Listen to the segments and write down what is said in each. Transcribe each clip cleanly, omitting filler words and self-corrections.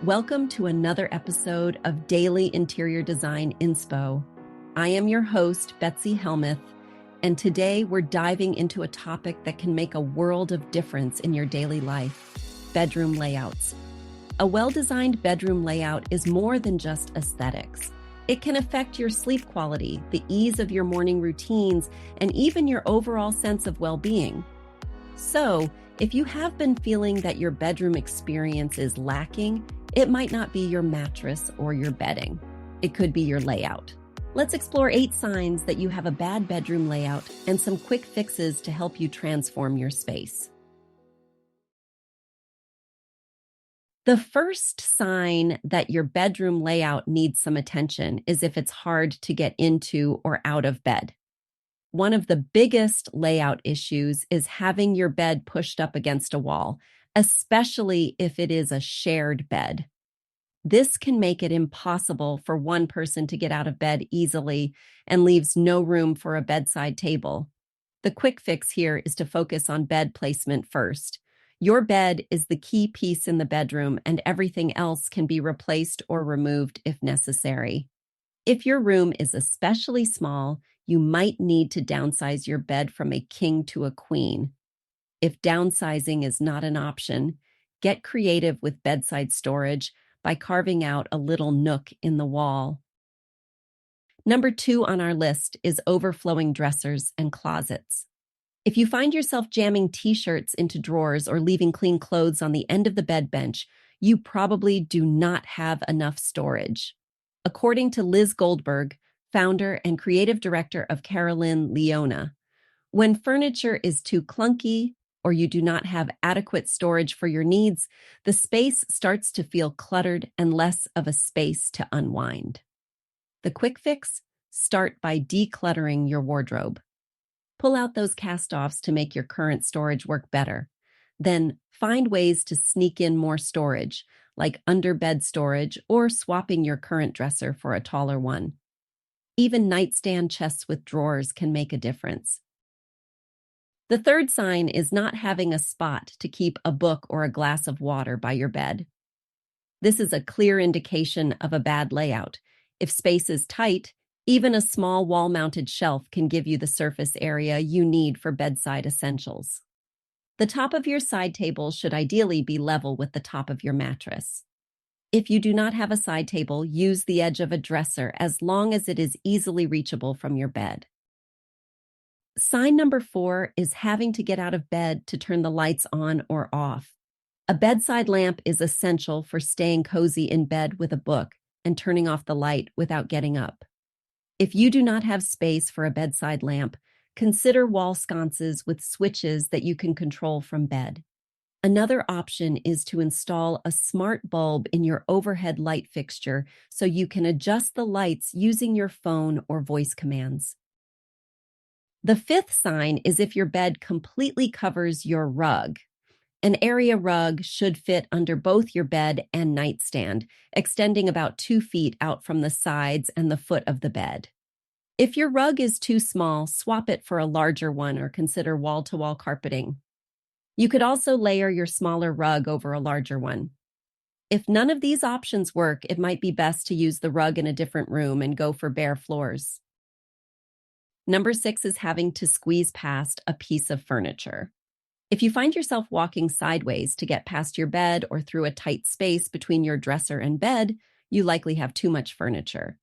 Welcome to another episode of Daily Interior Design Inspo. I am your host, Betsy Helmuth, and today we're diving into a topic that can make a world of difference in your daily life: bedroom layouts. A well-designed bedroom layout is more than just aesthetics. It can affect your sleep quality, the ease of your morning routines, and even your overall sense of well-being. So, if you have been feeling that your bedroom experience is lacking, it might not be your mattress or your bedding. It could be your layout. Let's explore 8 signs that you have a bad bedroom layout and some quick fixes to help you transform your space. The first sign that your bedroom layout needs some attention is if it's hard to get into or out of bed. One of the biggest layout issues is having your bed pushed up against a wall, especially if it is a shared bed. This can make it impossible for one person to get out of bed easily and leaves no room for a bedside table. The quick fix here is to focus on bed placement first. Your bed is the key piece in the bedroom, and everything else can be replaced or removed if necessary. If your room is especially small, you might need to downsize your bed from a king to a queen. If downsizing is not an option, get creative with bedside storage by carving out a little nook in the wall. Number 2 on our list is overflowing dressers and closets. If you find yourself jamming t-shirts into drawers or leaving clean clothes on the end of the bed bench, you probably do not have enough storage. According to Liz Goldberg, founder and creative director of Carolyn Leona, when furniture is too clunky or you do not have adequate storage for your needs, the space starts to feel cluttered and less of a space to unwind. The quick fix? Start by decluttering your wardrobe. Pull out those cast-offs to make your current storage work better. Then find ways to sneak in more storage, like under bed storage or swapping your current dresser for a taller one. Even nightstand chests with drawers can make a difference. The third sign is not having a spot to keep a book or a glass of water by your bed. This is a clear indication of a bad layout. If space is tight, even a small wall-mounted shelf can give you the surface area you need for bedside essentials. The top of your side table should ideally be level with the top of your mattress. If you do not have a side table, use the edge of a dresser as long as it is easily reachable from your bed. Sign number 4 is having to get out of bed to turn the lights on or off. A bedside lamp is essential for staying cozy in bed with a book and turning off the light without getting up. If you do not have space for a bedside lamp, consider wall sconces with switches that you can control from bed. Another option is to install a smart bulb in your overhead light fixture so you can adjust the lights using your phone or voice commands. The 5th sign is if your bed completely covers your rug. An area rug should fit under both your bed and nightstand, extending about 2 feet out from the sides and the foot of the bed. If your rug is too small, swap it for a larger one or consider wall-to-wall carpeting. You could also layer your smaller rug over a larger one. If none of these options work, it might be best to use the rug in a different room and go for bare floors. Number 6 is having to squeeze past a piece of furniture. If you find yourself walking sideways to get past your bed or through a tight space between your dresser and bed, you likely have too much furniture.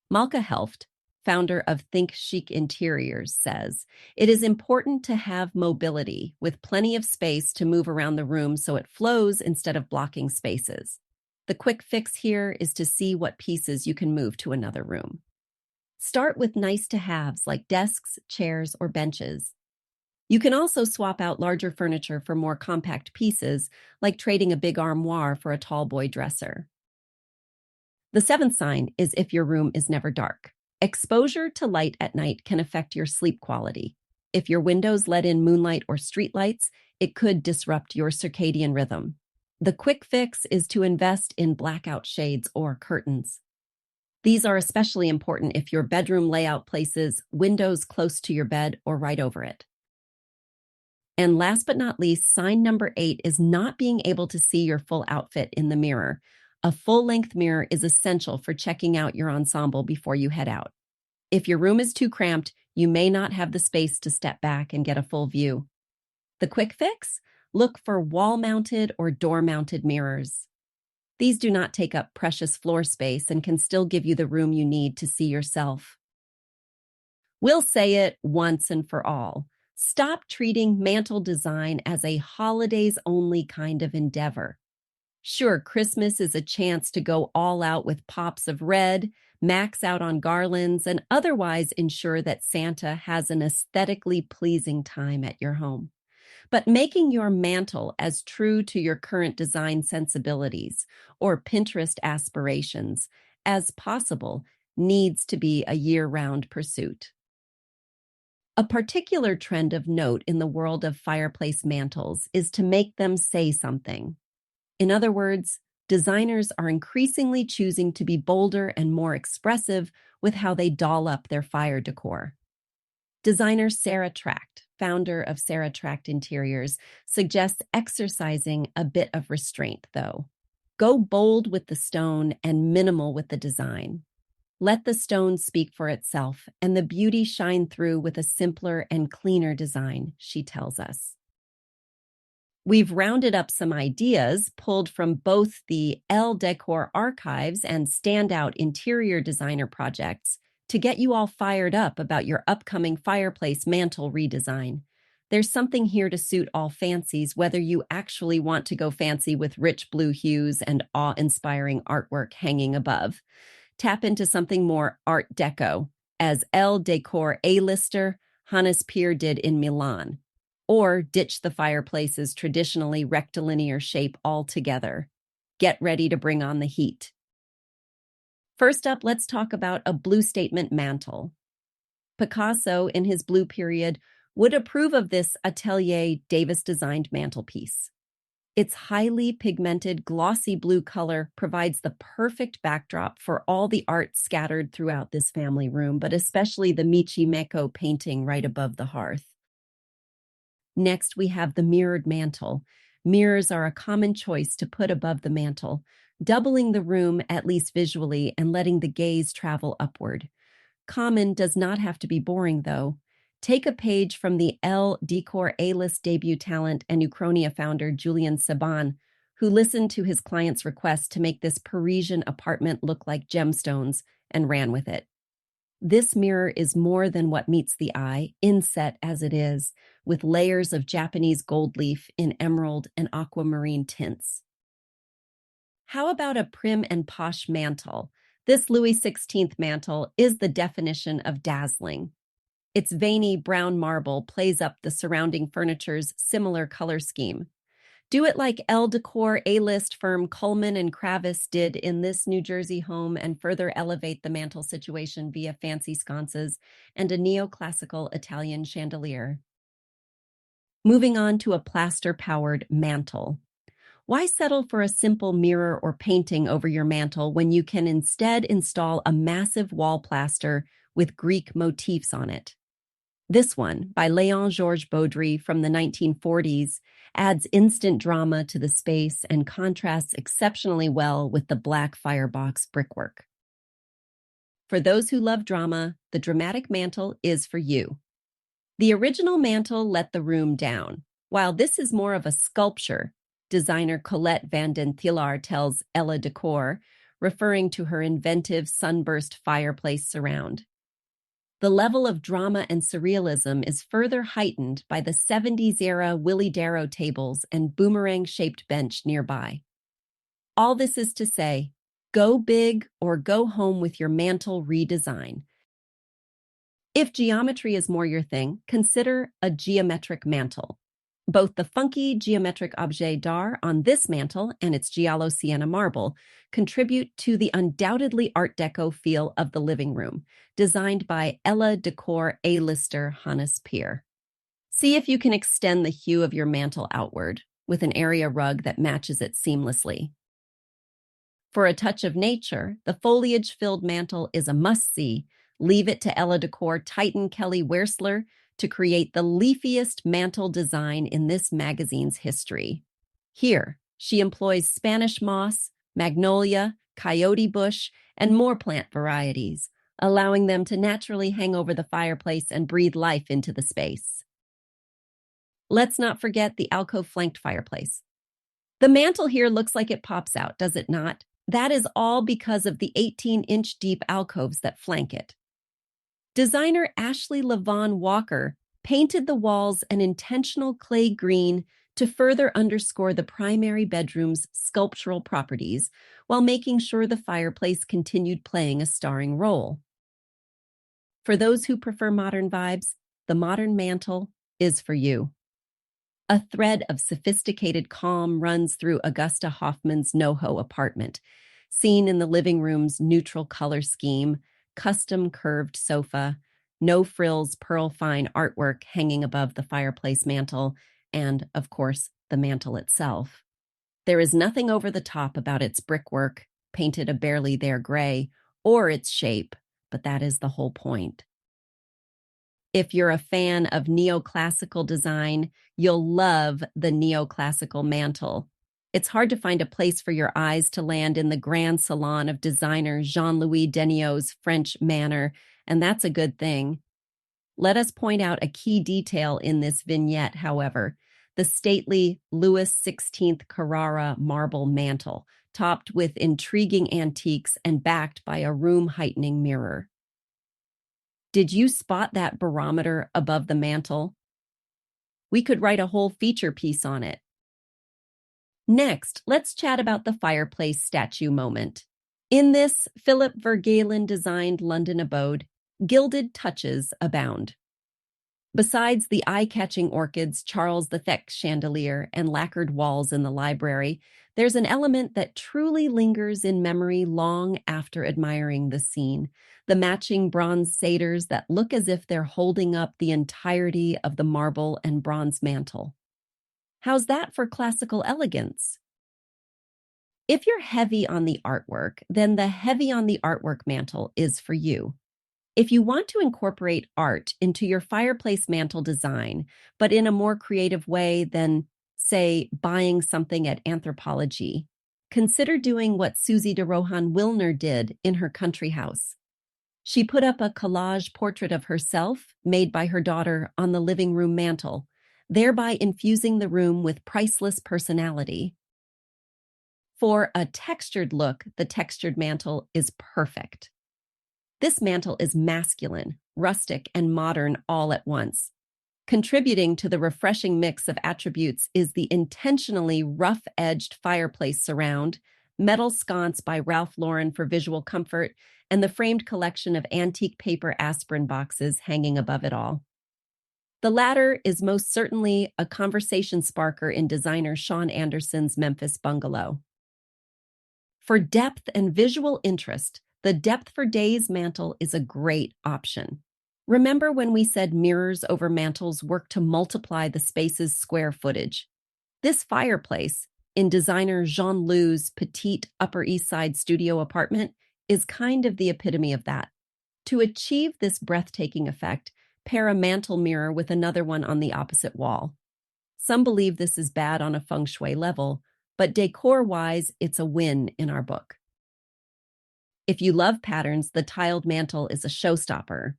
Malka Helft, founder of Think Chic Interiors, says, "It is important to have mobility with plenty of space to move around the room so it flows instead of blocking spaces. The quick fix here is to see what pieces you can move to another room." Start with nice-to-haves like desks, chairs, or benches. You can also swap out larger furniture for more compact pieces, like trading a big armoire for a tall boy dresser. The 7th sign is if your room is never dark. Exposure to light at night can affect your sleep quality. If your windows let in moonlight or streetlights, it could disrupt your circadian rhythm. The quick fix is to invest in blackout shades or curtains. These are especially important if your bedroom layout places windows close to your bed or right over it. And last but not least, sign number 8 is not being able to see your full outfit in the mirror. A full-length mirror is essential for checking out your ensemble before you head out. If your room is too cramped, you may not have the space to step back and get a full view. The quick fix? Look for wall-mounted or door-mounted mirrors. These do not take up precious floor space and can still give you the room you need to see yourself. We'll say it once and for all. Stop treating mantle design as a holidays-only kind of endeavor. Sure, Christmas is a chance to go all out with pops of red, max out on garlands, and otherwise ensure that Santa has an aesthetically pleasing time at your home. But making your mantle as true to your current design sensibilities or Pinterest aspirations as possible needs to be a year-round pursuit. A particular trend of note in the world of fireplace mantles is to make them say something. In other words, designers are increasingly choosing to be bolder and more expressive with how they doll up their fire decor. Designer Sarah Tract, founder of Sarah Tract Interiors, suggests exercising a bit of restraint, though. Go bold with the stone and minimal with the design. Let the stone speak for itself and the beauty shine through with a simpler and cleaner design, she tells us. We've rounded up some ideas pulled from both the Elle Decor archives and standout interior designer projects to get you all fired up about your upcoming fireplace mantle redesign. There's something here to suit all fancies, whether you actually want to go fancy with rich blue hues and awe-inspiring artwork hanging above. Tap into something more Art Deco, as Elle Decor A-lister Hannes Peer did in Milan. Or ditch the fireplace's traditionally rectilinear shape altogether. Get ready to bring on the heat. First up, let's talk about a blue statement mantle. Picasso, in his blue period, would approve of this Atelier Davis-designed mantelpiece. Its highly pigmented, glossy blue color provides the perfect backdrop for all the art scattered throughout this family room, but especially the Michi Meko painting right above the hearth. Next, we have the mirrored mantle. Mirrors are a common choice to put above the mantle, doubling the room at least visually and letting the gaze travel upward. Common does not have to be boring, though. Take a page from the Elle Decor A-list debut talent and Uchronia founder Julian Saban, who listened to his client's request to make this Parisian apartment look like gemstones and ran with it. This mirror is more than what meets the eye, inset as it is, with layers of Japanese gold leaf in emerald and aquamarine tints. How about a prim and posh mantle? This Louis XVI mantle is the definition of dazzling. Its veiny brown marble plays up the surrounding furniture's similar color scheme. Do it like Elle Decor A-list firm Coleman and Kravis did in this New Jersey home and further elevate the mantle situation via fancy sconces and a neoclassical Italian chandelier. Moving on to a plaster-powered mantle. Why settle for a simple mirror or painting over your mantle when you can instead install a massive wall plaster with Greek motifs on it? This one, by Léon Georges Baudry from the 1940s, adds instant drama to the space and contrasts exceptionally well with the black firebox brickwork. For those who love drama, the dramatic mantle is for you. The original mantle let the room down, while this is more of a sculpture, designer Colette van den Thielaar tells Elle Decor, referring to her inventive sunburst fireplace surround. The level of drama and surrealism is further heightened by the 70s-era Willie Darrow tables and boomerang-shaped bench nearby. All this is to say, go big or go home with your mantle redesign. If geometry is more your thing, consider a geometric mantle. Both the funky geometric objet d'art on this mantle and its Giallo Sienna marble contribute to the undoubtedly Art Deco feel of the living room, designed by Elle Decor A-lister Hannes Peer. See if you can extend the hue of your mantle outward with an area rug that matches it seamlessly. For a touch of nature, the foliage-filled mantle is a must-see. Leave it to Elle Decor Titan Kelly Wersler to create the leafiest mantle design in this magazine's history. Here, she employs Spanish moss, magnolia, coyote bush, and more plant varieties, allowing them to naturally hang over the fireplace and breathe life into the space. Let's not forget the alcove-flanked fireplace. The mantel here looks like it pops out, does it not? That is all because of the 18-inch deep alcoves that flank it. Designer Ashley LaVaughn Walker painted the walls an intentional clay green to further underscore the primary bedroom's sculptural properties while making sure the fireplace continued playing a starring role. For those who prefer modern vibes, the modern mantel is for you. A thread of sophisticated calm runs through Augusta Hoffman's NoHo apartment, seen in the living room's neutral color scheme, custom curved sofa, no-frills pearl-fine artwork hanging above the fireplace mantel, and, of course, the mantel itself. There is nothing over the top about its brickwork, painted a barely there gray, or its shape, but that is the whole point. If you're a fan of neoclassical design, you'll love the neoclassical mantel. It's hard to find a place for your eyes to land in the grand salon of designer Jean-Louis Deniot's French manor, and that's a good thing. Let us point out a key detail in this vignette, however, the stately Louis XVI Carrara marble mantel, topped with intriguing antiques and backed by a room-heightening mirror. Did you spot that barometer above the mantel? We could write a whole feature piece on it. Next, let's chat about the fireplace statue moment. In this Philip Vergalen-designed London abode, gilded touches abound. Besides the eye-catching orchids, Charles V chandelier, and lacquered walls in the library, there's an element that truly lingers in memory long after admiring the scene. The matching bronze satyrs that look as if they're holding up the entirety of the marble and bronze mantel. How's that for classical elegance? If you're heavy on the artwork, then the heavy on the artwork mantel is for you. If you want to incorporate art into your fireplace mantel design, but in a more creative way than, say, buying something at Anthropologie, consider doing what Susie de Rohan Wilner did in her country house. She put up a collage portrait of herself, made by her daughter, on the living room mantel, thereby infusing the room with priceless personality. For a textured look, the textured mantel is perfect. This mantel is masculine, rustic, and modern all at once. Contributing to the refreshing mix of attributes is the intentionally rough-edged fireplace surround, metal sconce by Ralph Lauren for visual comfort, and the framed collection of antique paper aspirin boxes hanging above it all. The latter is most certainly a conversation sparker in designer Sean Anderson's Memphis bungalow. For depth and visual interest, the Depth for Days mantel is a great option. Remember when we said mirrors over mantels work to multiply the space's square footage? This fireplace, in designer Jean-Lou's petite Upper East Side studio apartment, is kind of the epitome of that. To achieve this breathtaking effect, pair a mantel mirror with another one on the opposite wall. Some believe this is bad on a feng shui level, but decor-wise, it's a win in our book. If you love patterns, the tiled mantel is a showstopper.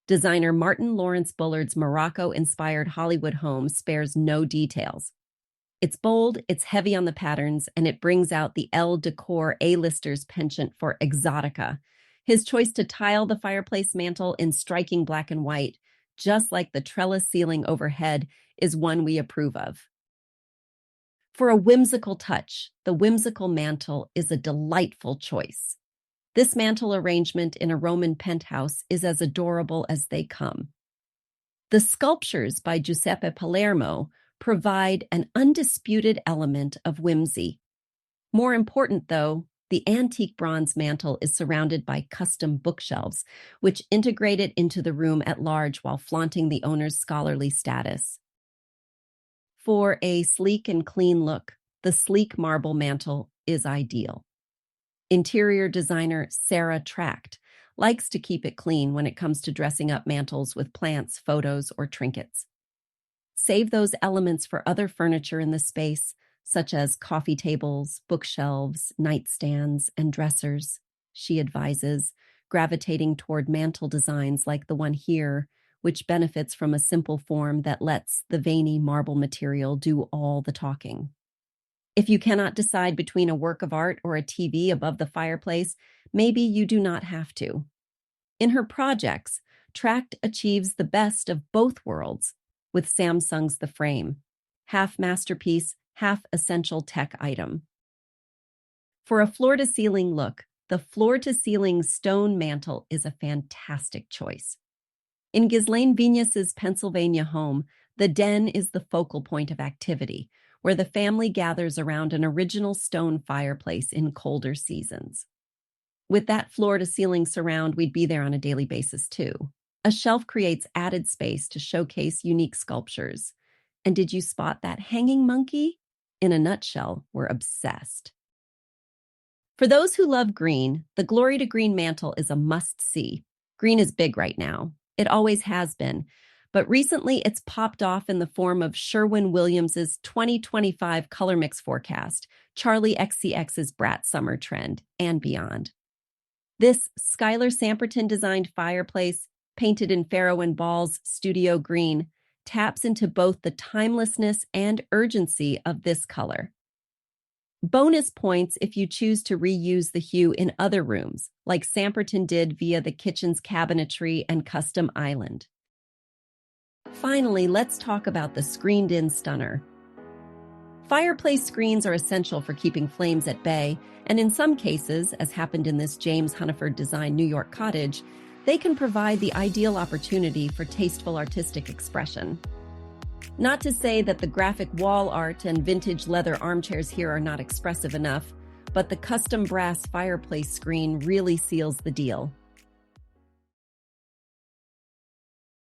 Designer Martin Lawrence Bullard's Morocco-inspired Hollywood home spares no details. It's bold, it's heavy on the patterns, and it brings out the Elle Decor A-lister's penchant for exotica. His choice to tile the fireplace mantel in striking black and white, just like the trellis ceiling overhead, is one we approve of. For a whimsical touch, the whimsical mantel is a delightful choice. This mantel arrangement in a Roman penthouse is as adorable as they come. The sculptures by Giuseppe Palermo provide an undisputed element of whimsy. More important, though, the antique bronze mantel is surrounded by custom bookshelves, which integrate it into the room at large while flaunting the owner's scholarly status. For a sleek and clean look, the sleek marble mantel is ideal. Interior designer Sarah Tract likes to keep it clean when it comes to dressing up mantels with plants, photos, or trinkets. Save those elements for other furniture in the space, such as coffee tables, bookshelves, nightstands, and dressers, she advises, gravitating toward mantel designs like the one here, which benefits from a simple form that lets the veiny marble material do all the talking. If you cannot decide between a work of art or a TV above the fireplace, maybe you do not have to. In her projects, Tract achieves the best of both worlds with Samsung's The Frame, half masterpiece, half essential tech item. For a floor-to-ceiling look, the floor-to-ceiling stone mantel is a fantastic choice. In Ghislaine Vignes's Pennsylvania home, the den is the focal point of activity, where the family gathers around an original stone fireplace in colder seasons. With that floor-to-ceiling surround, we'd be there on a daily basis too. A shelf creates added space to showcase unique sculptures. And did you spot that hanging monkey? In a nutshell, we're obsessed. For those who love green, the Glory to Green mantle is a must-see. Green is big right now. It always has been. But recently it's popped off in the form of Sherwin-Williams' 2025 color mix forecast, Charlie XCX's Brat Summer trend, and beyond. This Skylar Samperton-designed fireplace, painted in Farrow & Ball's Studio Green, taps into both the timelessness and urgency of this color. Bonus points if you choose to reuse the hue in other rooms, like Samperton did via the kitchen's cabinetry and custom island. Finally, let's talk about the screened-in stunner. Fireplace screens are essential for keeping flames at bay, and in some cases, as happened in this James Hunneford-designed New York cottage, they can provide the ideal opportunity for tasteful artistic expression. Not to say that the graphic wall art and vintage leather armchairs here are not expressive enough, but the custom brass fireplace screen really seals the deal.